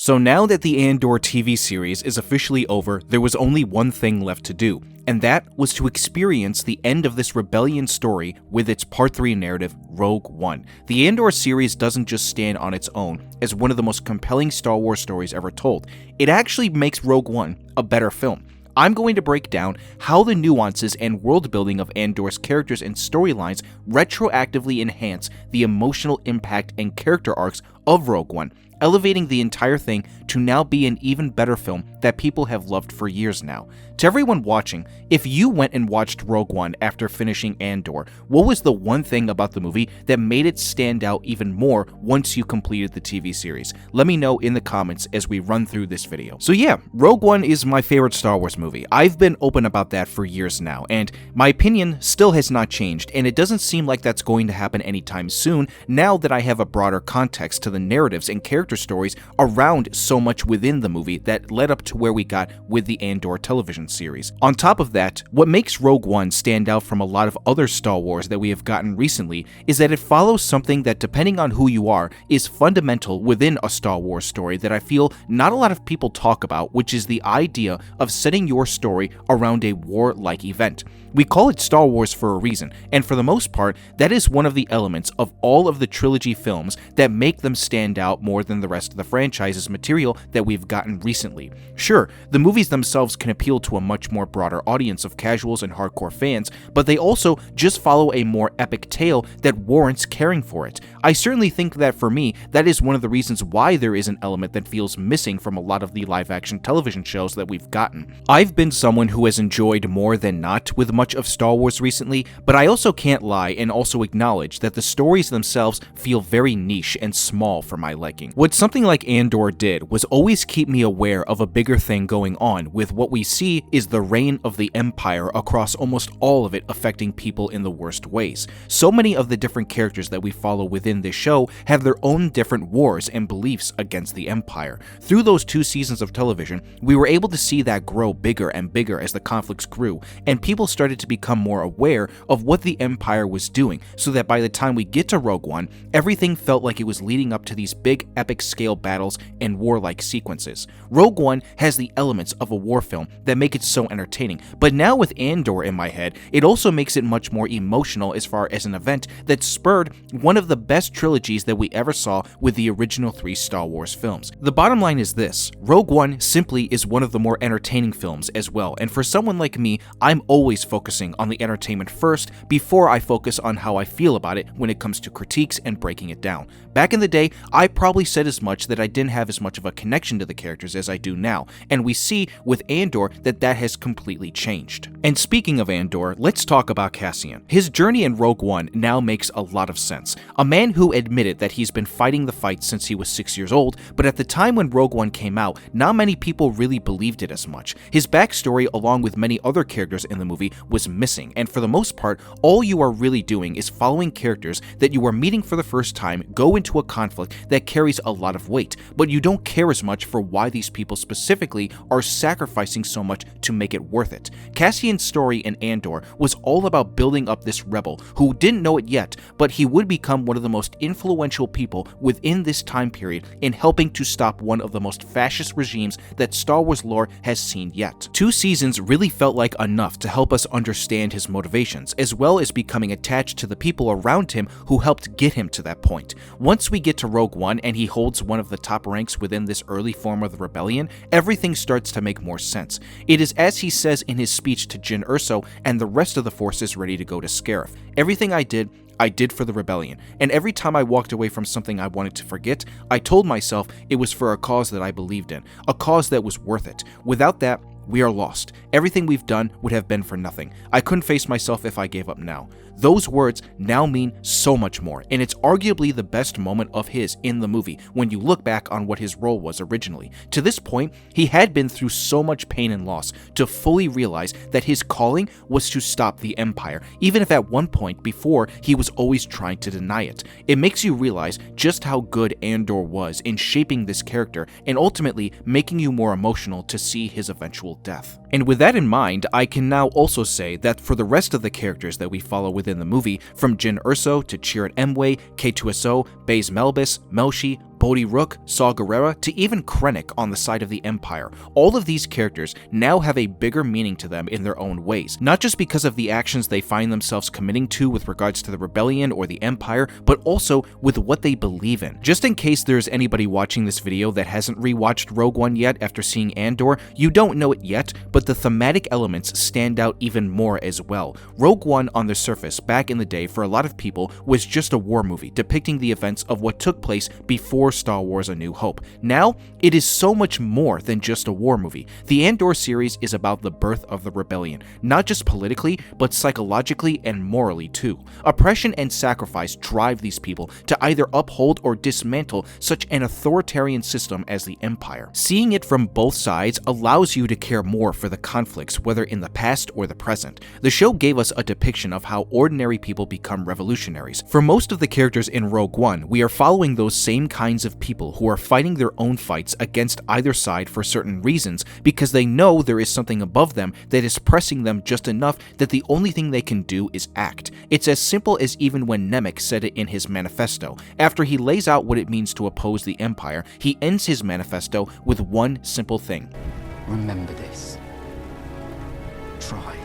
So now that the Andor TV series is officially over, there was only one thing left to do, and that was to experience the end of this rebellion story with its Part 3 narrative, Rogue One. The Andor series doesn't just stand on its own as one of the most compelling Star Wars stories ever told. It actually makes Rogue One a better film. I'm going to break down how the nuances and world building of Andor's characters and storylines retroactively enhance the emotional impact and character arcs of Rogue One, elevating the entire thing to now be an even better film that people have loved for years now. To everyone watching, if you went and watched Rogue One after finishing Andor, what was the one thing about the movie that made it stand out even more once you completed the TV series? Let me know in the comments as we run through this video. So yeah, Rogue One is my favorite Star Wars movie. I've been open about that for years now, and my opinion still has not changed, and it doesn't seem like that's going to happen anytime soon now that I have a broader context to the narratives and character stories around so much within the movie that led up to where we got with the Andor television series. On top of that, what makes Rogue One stand out from a lot of other Star Wars that we have gotten recently is that it follows something that, depending on who you are, is fundamental within a Star Wars story that I feel not a lot of people talk about, which is the idea of setting your story around a war-like event. We call it Star Wars for a reason, and for the most part, that is one of the elements of all of the trilogy films that make them stand out more than the rest of the franchise's material that we've gotten recently. Sure, the movies themselves can appeal to a much more broader audience of casuals and hardcore fans, but they also just follow a more epic tale that warrants caring for it. I certainly think that for me, that is one of the reasons why there is an element that feels missing from a lot of the live-action television shows that we've gotten. I've been someone who has enjoyed more than not with much of Star Wars recently, but I also can't lie and also acknowledge that the stories themselves feel very niche and small for my liking. What something like Andor did was always keep me aware of a bigger thing going on, with what we see is the reign of the Empire across almost all of it affecting people in the worst ways. So many of the different characters that we follow within this show have their own different wars and beliefs against the Empire. Through those 2 seasons of television, we were able to see that grow bigger and bigger as the conflicts grew, and people started to become more aware of what the Empire was doing, so that by the time we get to Rogue One, everything felt like it was leading up to these big epic scale battles and warlike sequences. Rogue One has the elements of a war film that make it so entertaining, but now with Andor in my head, it also makes it much more emotional as far as an event that spurred one of the best trilogies that we ever saw with the original 3 Star Wars films. The bottom line is this: Rogue One simply is one of the more entertaining films as well, and for someone like me, I'm always focusing on the entertainment first before I focus on how I feel about it when it comes to critiques and breaking it down. Back in the day, I probably said as much that I didn't have as much of a connection to the characters as I do now, and we see with Andor that that has completely changed. And speaking of Andor, let's talk about Cassian. His journey in Rogue One now makes a lot of sense. A man who admitted that he's been fighting the fight since he was 6 years old, but at the time when Rogue One came out, not many people really believed it as much. His backstory, along with many other characters in the movie, was missing, and for the most part, all you are really doing is following characters that you are meeting for the first time go into a conflict that carries a lot of weight, but you don't care as much for why these people specifically are sacrificing so much to make it worth it. Cassian's story in Andor was all about building up this rebel who didn't know it yet, but he would become one of the most influential people within this time period in helping to stop one of the most fascist regimes that Star Wars lore has seen yet. 2 seasons really felt like enough to help us understand his motivations, as well as becoming attached to the people around him who helped get him to that point. Once we get to Rogue One and he holds one of the top ranks within this early form of the rebellion, everything starts to make more sense. It is as he says in his speech to Jyn Erso and the rest of the force is ready to go to Scarif. Everything I did for the rebellion, and every time I walked away from something I wanted to forget, I told myself it was for a cause that I believed in, a cause that was worth it. Without that, we are lost. Everything we've done would have been for nothing. I couldn't face myself if I gave up now. Those words now mean so much more, and it's arguably the best moment of his in the movie when you look back on what his role was originally. To this point, he had been through so much pain and loss to fully realize that his calling was to stop the Empire, even if at one point before he was always trying to deny it. It makes you realize just how good Andor was in shaping this character and ultimately making you more emotional to see his eventual death. And with that in mind, I can now also say that for the rest of the characters that we follow within the movie, from Jyn Erso to Chirrut Îmwe, K2SO, Baze Melbis, Melshi, Bodhi Rook, Saw Gerrera, to even Krennic on the side of the Empire. All of these characters now have a bigger meaning to them in their own ways, not just because of the actions they find themselves committing to with regards to the rebellion or the Empire, but also with what they believe in. Just in case there's anybody watching this video that hasn't rewatched Rogue One yet after seeing Andor, you don't know it yet, but the thematic elements stand out even more as well. Rogue One on the surface back in the day for a lot of people was just a war movie depicting the events of what took place before Star Wars A New Hope. Now, it is so much more than just a war movie. The Andor series is about the birth of the rebellion, not just politically, but psychologically and morally too. Oppression and sacrifice drive these people to either uphold or dismantle such an authoritarian system as the Empire. Seeing it from both sides allows you to care more for the conflicts, whether in the past or the present. The show gave us a depiction of how ordinary people become revolutionaries. For most of the characters in Rogue One, we are following those same kinds of people who are fighting their own fights against either side for certain reasons because they know there is something above them that is pressing them just enough that the only thing they can do is act. It's as simple as even when Nemec said it in his manifesto. After he lays out what it means to oppose the Empire, he ends his manifesto with one simple thing. Remember this. Try.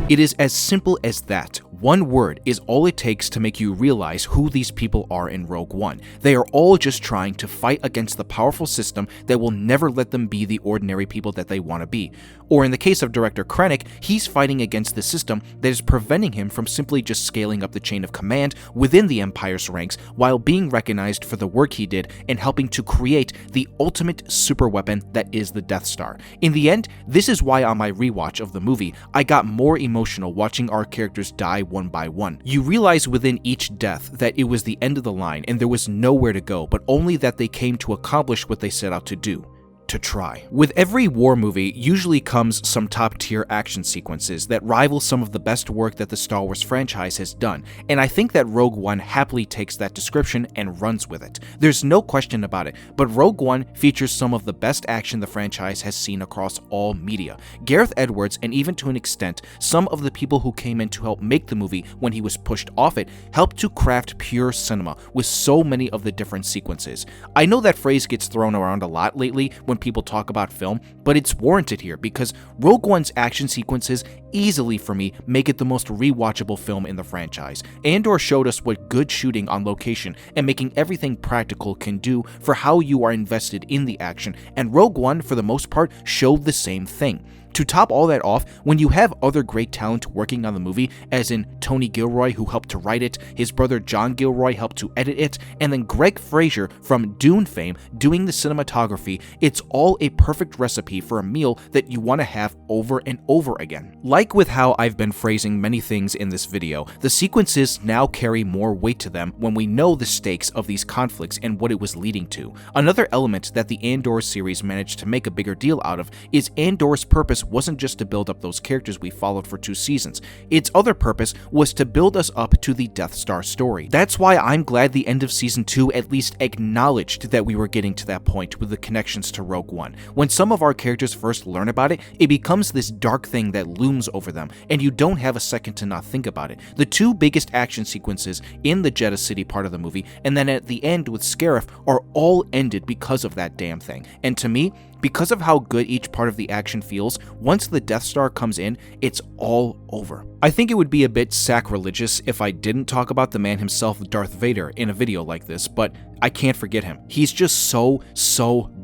It is as simple as that. One word is all it takes to make you realize who these people are in Rogue One. They are all just trying to fight against the powerful system that will never let them be the ordinary people that they want to be. Or in the case of Director Krennic, he's fighting against the system that is preventing him from simply just scaling up the chain of command within the Empire's ranks while being recognized for the work he did in helping to create the ultimate superweapon that is the Death Star. In the end, this is why on my rewatch of the movie, I got more emotional watching our characters die one by one. You realize within each death that it was the end of the line and there was nowhere to go, but only that they came to accomplish what they set out to do. To try. With every war movie usually comes some top-tier action sequences that rival some of the best work that the Star Wars franchise has done, and I think that Rogue One happily takes that description and runs with it. There's no question about it, but Rogue One features some of the best action the franchise has seen across all media. Gareth Edwards, and even to an extent, some of the people who came in to help make the movie when he was pushed off it, helped to craft pure cinema with so many of the different sequences. I know that phrase gets thrown around a lot lately when people talk about film, but it's warranted here because Rogue One's action sequences easily, for me, make it the most rewatchable film in the franchise. Andor showed us what good shooting on location and making everything practical can do for how you are invested in the action, and Rogue One, for the most part, showed the same thing. To top all that off, when you have other great talent working on the movie, as in Tony Gilroy, who helped to write it, his brother John Gilroy helped to edit it, and then Greg Fraser from Dune fame doing the cinematography, it's all a perfect recipe for a meal that you want to have over and over again. Like with how I've been phrasing many things in this video, the sequences now carry more weight to them when we know the stakes of these conflicts and what it was leading to. Another element that the Andor series managed to make a bigger deal out of is Andor's purpose wasn't just to build up those characters we followed for 2 seasons. Its other purpose was to build us up to the Death Star story. That's why I'm glad the end of Season 2 at least acknowledged that we were getting to that point with the connections to Rogue One. When some of our characters first learn about it, it becomes this dark thing that looms over them, and you don't have a second to not think about it. The 2 biggest action sequences in the Jedha City part of the movie, and then at the end with Scarif, are all ended because of that damn thing. And to me, because of how good each part of the action feels, once the Death Star comes in, it's all over. I think it would be a bit sacrilegious if I didn't talk about the man himself, Darth Vader, in a video like this, but I can't forget him. He's just so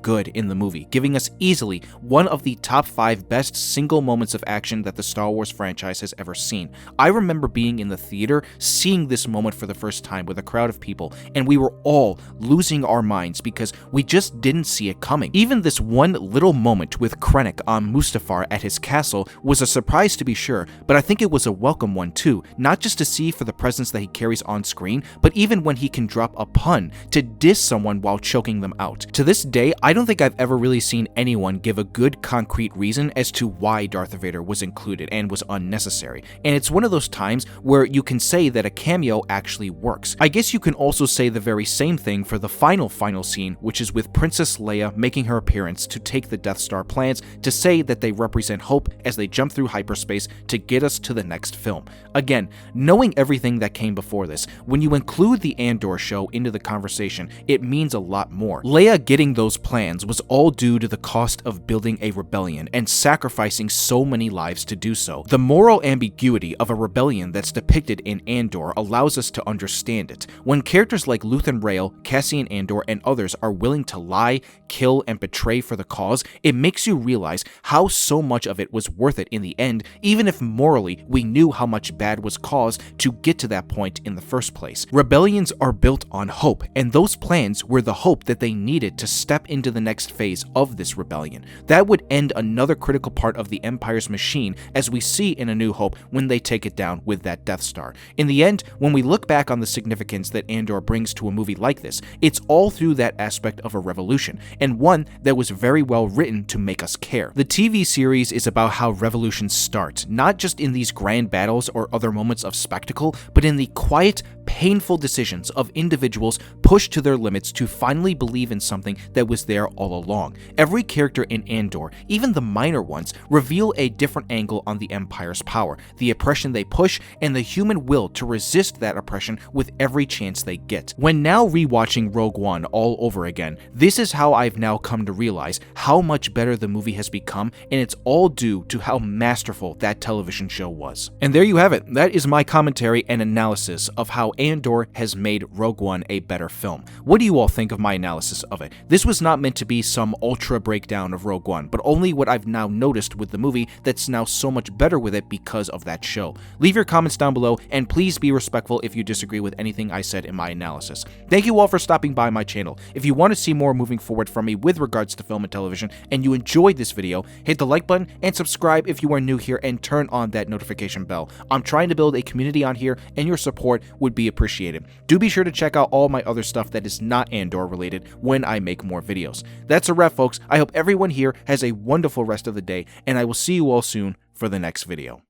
good in the movie, giving us easily one of the top 5 best single moments of action that the Star Wars franchise has ever seen. I remember being in the theater, seeing this moment for the first time with a crowd of people, and we were all losing our minds because we just didn't see it coming. Even this one little moment with Krennic on Mustafar at his castle was a surprise to be sure, but I think it was a welcome one too, not just to see for the presence that he carries on screen, but even when he can drop a pun to diss someone while choking them out. To this day, I don't think I've ever really seen anyone give a good concrete reason as to why Darth Vader was included and was unnecessary, and it's one of those times where you can say that a cameo actually works. I guess you can also say the very same thing for the final scene, which is with Princess Leia making her appearance to take the Death Star plans to say that they represent hope as they jump through hyperspace to get us to the next next film. Again, knowing everything that came before this, when you include the Andor show into the conversation, it means a lot more. Leia getting those plans was all due to the cost of building a rebellion and sacrificing so many lives to do so. The moral ambiguity of a rebellion that's depicted in Andor allows us to understand it. When characters like Luthen Rael, Cassian Andor, and others are willing to lie, kill, and betray for the cause, it makes you realize how so much of it was worth it in the end, even if morally we knew how much bad was caused to get to that point in the first place. Rebellions are built on hope, and those plans were the hope that they needed to step into the next phase of this rebellion. That would end another critical part of the Empire's machine, as we see in A New Hope when they take it down with that Death Star. In the end, when we look back on the significance that Andor brings to a movie like this, it's all through that aspect of a revolution, and one that was very well written to make us care. The TV series is about how revolutions start, not just in these grand battles or other moments of spectacle, but in the quiet, painful decisions of individuals pushed to their limits to finally believe in something that was there all along. Every character in Andor, even the minor ones, reveal a different angle on the Empire's power, the oppression they push, and the human will to resist that oppression with every chance they get. When now rewatching Rogue One all over again, this is how I've now come to realize how much better the movie has become, and it's all due to how masterful that television show was. And there you have it. That is my commentary and analysis of how Andor has made Rogue One a better film. What do you all think of my analysis of it? This was not meant to be some ultra breakdown of Rogue One, but only what I've now noticed with the movie that's now so much better with it because of that show. Leave your comments down below, and please be respectful if you disagree with anything I said in my analysis. Thank you all for stopping by my channel. If you want to see more moving forward from me with regards to film and television, and you enjoyed this video, hit the like button and subscribe if you are new here, and turn on that notification bell. I'm trying to build a community on here, and your support would be appreciated. Do be sure to check out all my other stuff that is not Andor related when I make more videos. That's a wrap, folks. I hope everyone here has a wonderful rest of the day, and I will see you all soon for the next video.